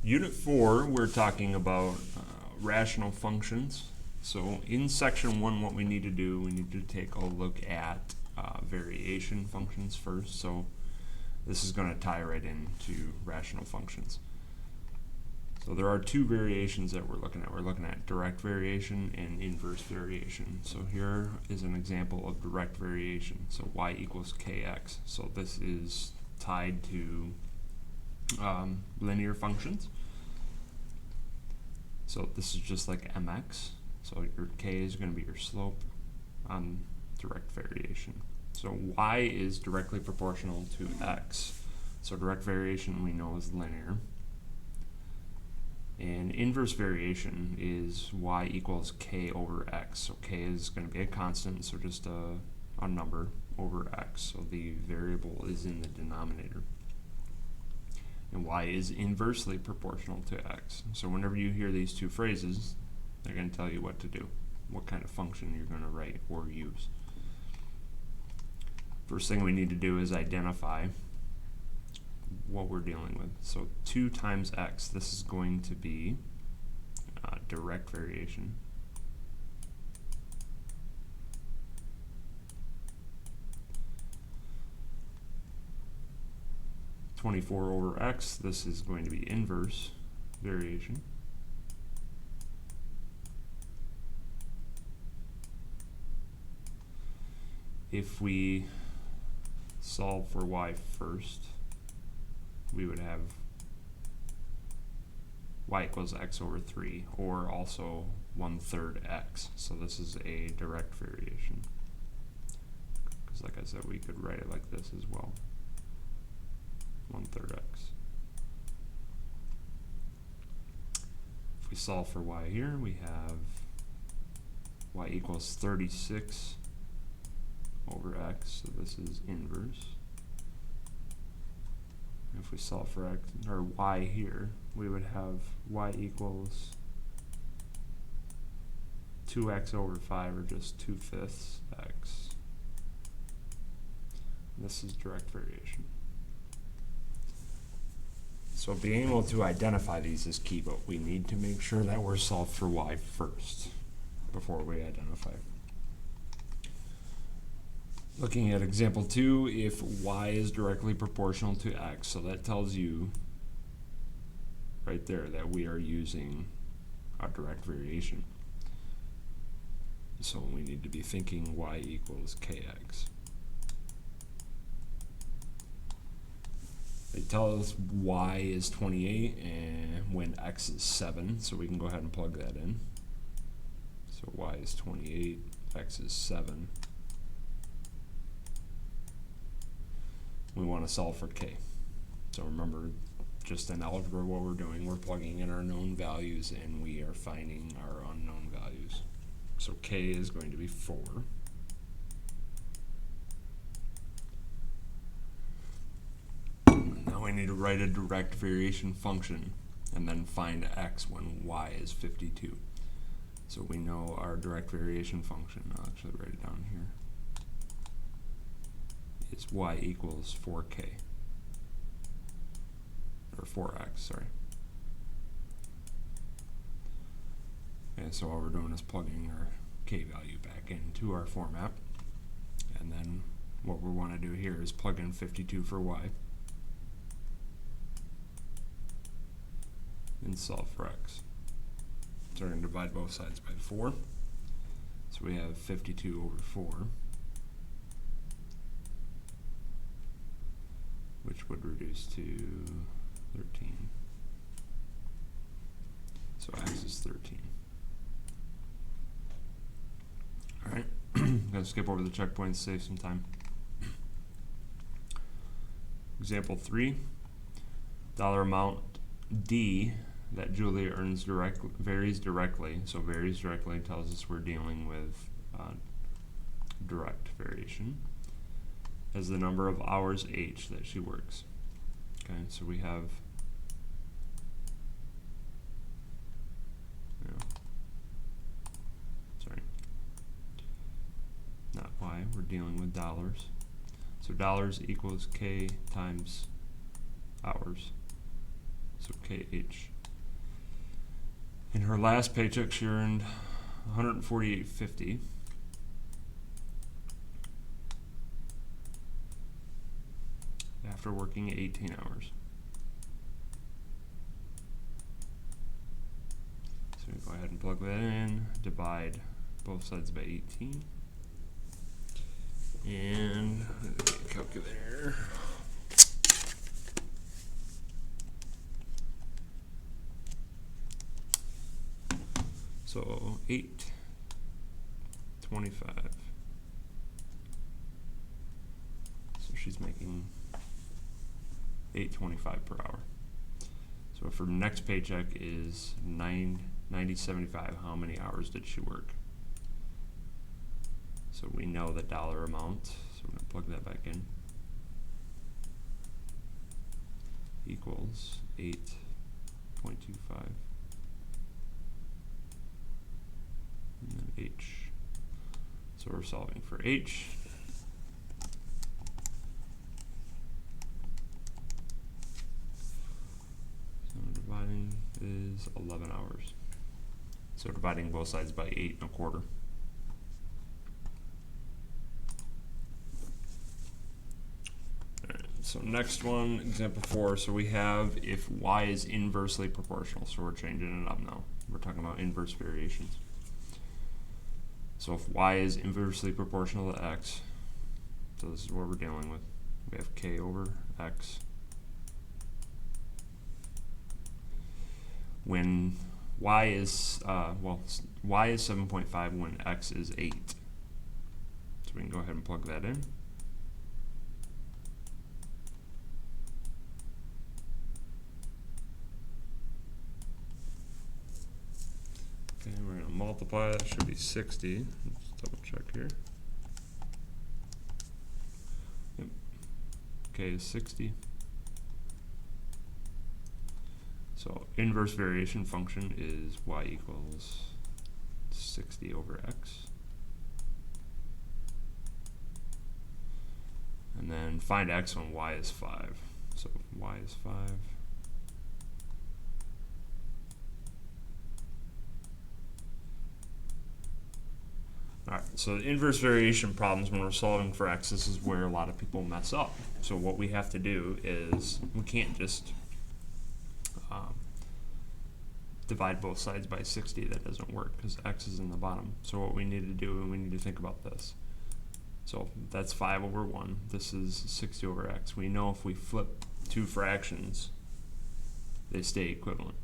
Unit 4, we're talking about rational functions. So in section 1, what we need to do, we need to take a look at variation functions first. So this is going to tie right into rational functions. So there are two variations that we're looking at. We're looking at direct variation and inverse variation. So here is an example of direct variation. So y equals kx. So this is tied to linear functions. So this is just like mx. So your k is going to be your slope on direct variation. So y is directly proportional to x. So direct variation we know is linear. And inverse variation is y equals k over x. So k is going to be a constant, so just a number over x. So the variable is in the denominator. And y is inversely proportional to x. So whenever you hear these two phrases, they're going to tell you what to do, what kind of function you're going to write or use. First thing we need to do is identify what we're dealing with. So 2 times x, this is going to be direct variation. (24 over x), this is going to be inverse variation. If we solve for y first, we would have y equals x over 3, or also 1/3 x. So this is a direct variation. Because like I said, we could write it like this as well. 1/3 x. If we solve for y here, we have y equals 36 over x, so this is inverse. If we solve for x or y here, we would have y equals 2x over 5, or just 2/5 x. This is direct variation. So being able to identify these is key, but we need to make sure that we're solved for y first before we identify. Looking at example 2, if y is directly proportional to x, so that tells you right there that we are using a direct variation. So we need to be thinking y equals kx. They tell us y is 28 and when x is 7, so we can go ahead and plug that in. So y is 28, x is 7. We want to solve for k. So remember, just in algebra what we're doing, we're plugging in our known values and we are finding our unknown values. So k is going to be 4. Now we need to write a direct variation function and then find x when y is 52. So we know our direct variation function, I'll actually write it down here, is y equals 4k, or 4x, sorry. And so all we're doing is plugging our k value back into our format, and then what we want to do here is plug in 52 for y and solve for x. So we're going to divide both sides by 4. So we have 52 over 4, which would reduce to 13. So x is 13. Alright, I'm going to skip over the checkpoints, save some time. Example 3, dollar amount D that Julia earns varies directly. So varies directly tells us we're dealing with direct variation as the number of hours h that she works. Okay, so we have not y, we're dealing with dollars. So dollars equals k times hours. So KH In her last paycheck, she earned $148.50. After working 18 hours. So we go ahead and plug that in, divide both sides by 18. And calculator. So 825. So she's making $8.25 per hour. So if her next paycheck is $90.75, how many hours did she work? So we know the dollar amount, so we're going to plug that back in. Equals 8.25. And then H. So we're solving for H. So dividing is 11 hours. So dividing both sides by 8.25. So next one, example 4. So we have if y is inversely proportional. So we're changing it up now. We're talking about inverse variations. So if y is inversely proportional to x, so this is what we're dealing with. We have k over x. When y is, y is 7.5 when x is 8. So we can go ahead and plug that in. Okay, we're going to multiply, that should be 60. Let's double check here. Yep. K is 60. So inverse variation function is y equals 60 over x. And then find x when y is 5. So y is 5. Alright, so the inverse variation problems, when we're solving for x, this is where a lot of people mess up. So what we have to do is, we can't just divide both sides by 60. That doesn't work because x is in the bottom. So what we need to do, we need to think about this. So that's 5 over 1. This is 60 over x. We know if we flip two fractions, they stay equivalent.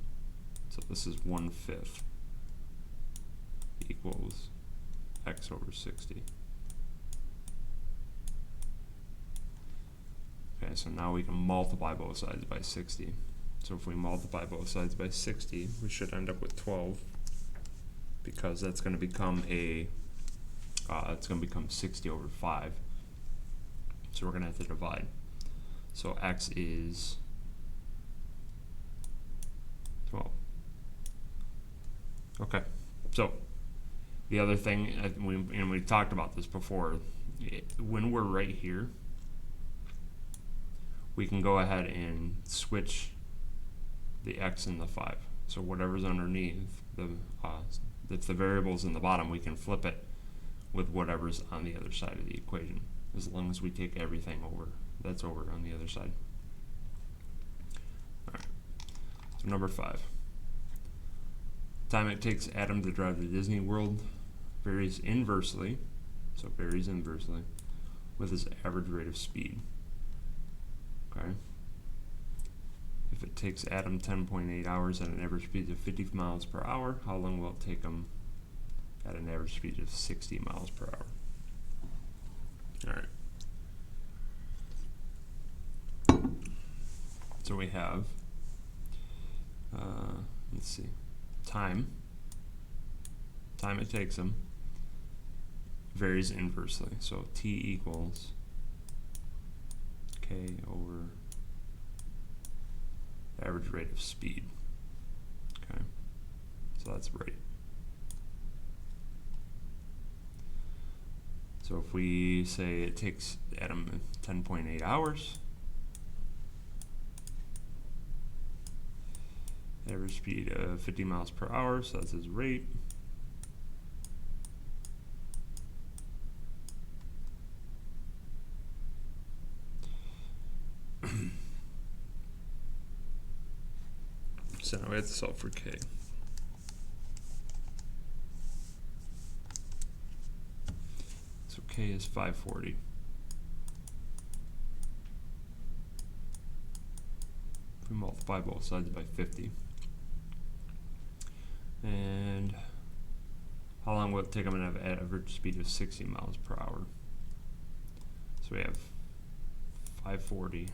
So this is 1/5 equals x over 60. Okay, so now we can multiply both sides by 60. So if we multiply both sides by 60, we should end up with 12, because that's going to become it's going to become 60 over 5. So we're going to have to divide. So x is 12. Okay, so the other thing, and we talked about this before, when we're right here, we can go ahead and switch the x and the 5. So whatever's underneath, if the variable's in the bottom, we can flip it with whatever's on the other side of the equation, as long as we take everything over that's over on the other side. Alright, so number 5. Time it takes Adam to drive to Disney World varies inversely, so varies inversely, with his average rate of speed. Okay. If it takes Adam 10.8 hours at an average speed of 50 miles per hour, how long will it take him at an average speed of 60 miles per hour? Alright. So we have, let's see, time it takes him varies inversely. So t equals k over average rate of speed. Okay, so that's right. So if we say it takes Adam 10.8 hours Average speed of 50 miles per hour, so that's his rate. So now we have to solve for K. So K is 540. If we multiply both sides by 50. And how long will it take? I'm going to have an average speed of 60 miles per hour. So we have 540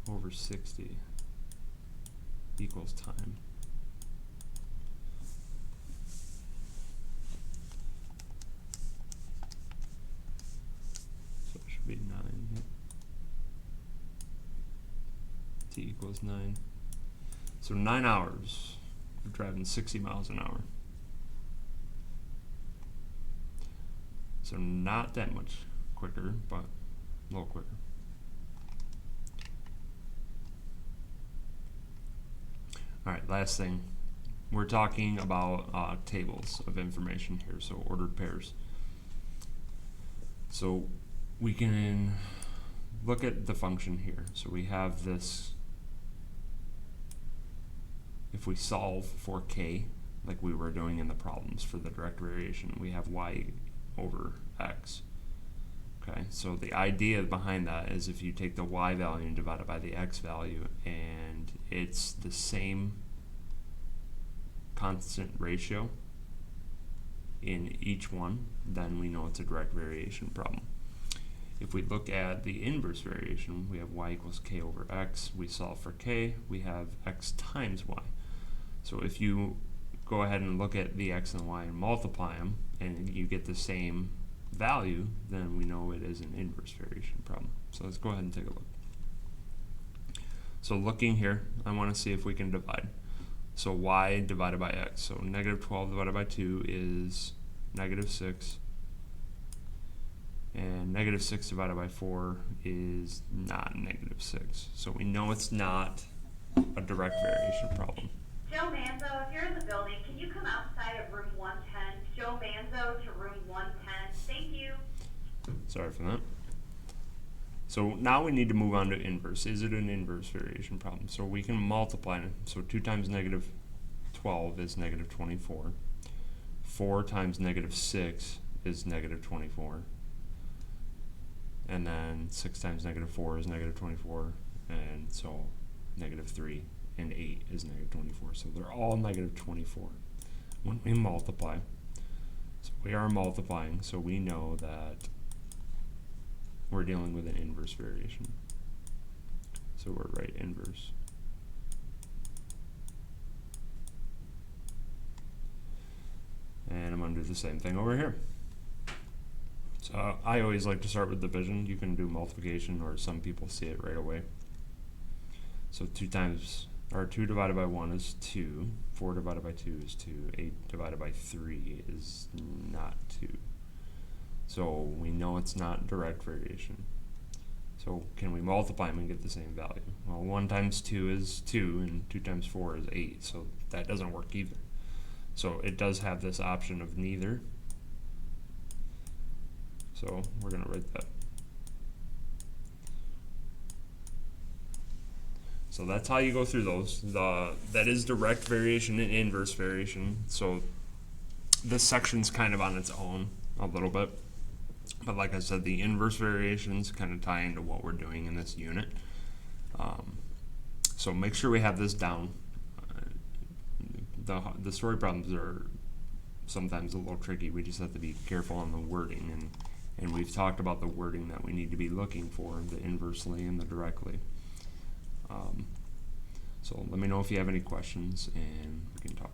over 60 equals time. So it should be 9. Yep. T equals 9. So 9 hours of driving 60 miles an hour. So not that much quicker, but a little quicker. All right, last thing. We're talking about tables of information here, so ordered pairs. So we can look at the function here. So we have this, if we solve for K, like we were doing in the problems for the direct variation, we have Y over X. Okay, so the idea behind that is if you take the Y value and divide it by the X value, and it's the same constant ratio in each one, then we know it's a direct variation problem. If we look at the inverse variation, we have Y equals K over X. We solve for K, we have X times Y. So if you go ahead and look at the X and Y and multiply them, and you get the same value, then we know it is an inverse variation problem. So let's go ahead and take a look. So looking here, I want to see if we can divide. So Y divided by X. So negative 12 divided by 2 is negative 6. And negative 6 divided by 4 is not negative 6. So we know it's not a direct variation problem. Joe Manzo, if you're in the building, can you come outside of room 110? Joe Manzo to room 110. Thank you. Sorry for that. So now we need to move on to inverse. Is it an inverse variation problem? So we can multiply it. So 2 times negative 12 is negative 24. 4 times negative 6 is negative 24. And then 6 times negative 4 is negative 24. And so negative 3 and 8 is negative 24. So they're all negative 24 when we multiply. So we are multiplying, so we know that we're dealing with an inverse variation. So we're right inverse. And I'm going to do the same thing over here. So I always like to start with division. You can do multiplication, or some people see it right away. So 2 divided by 1 is 2. 4 divided by 2 is 2. 8 divided by 3 is not 2. So we know it's not direct variation. So can we multiply them and get the same value? Well, 1 times 2 is 2, and 2 times 4 is 8. So that doesn't work either. So it does have this option of neither. So we're going to write that. So that's how you go through those. That is direct variation and inverse variation. So this section's kind of on its own a little bit. But like I said, the inverse variations kind of tie into what we're doing in this unit. So make sure we have this down. The story problems are sometimes a little tricky. We just have to be careful on the wording. And we've talked about the wording that we need to be looking for, the inversely and the directly. So let me know if you have any questions, and we can talk.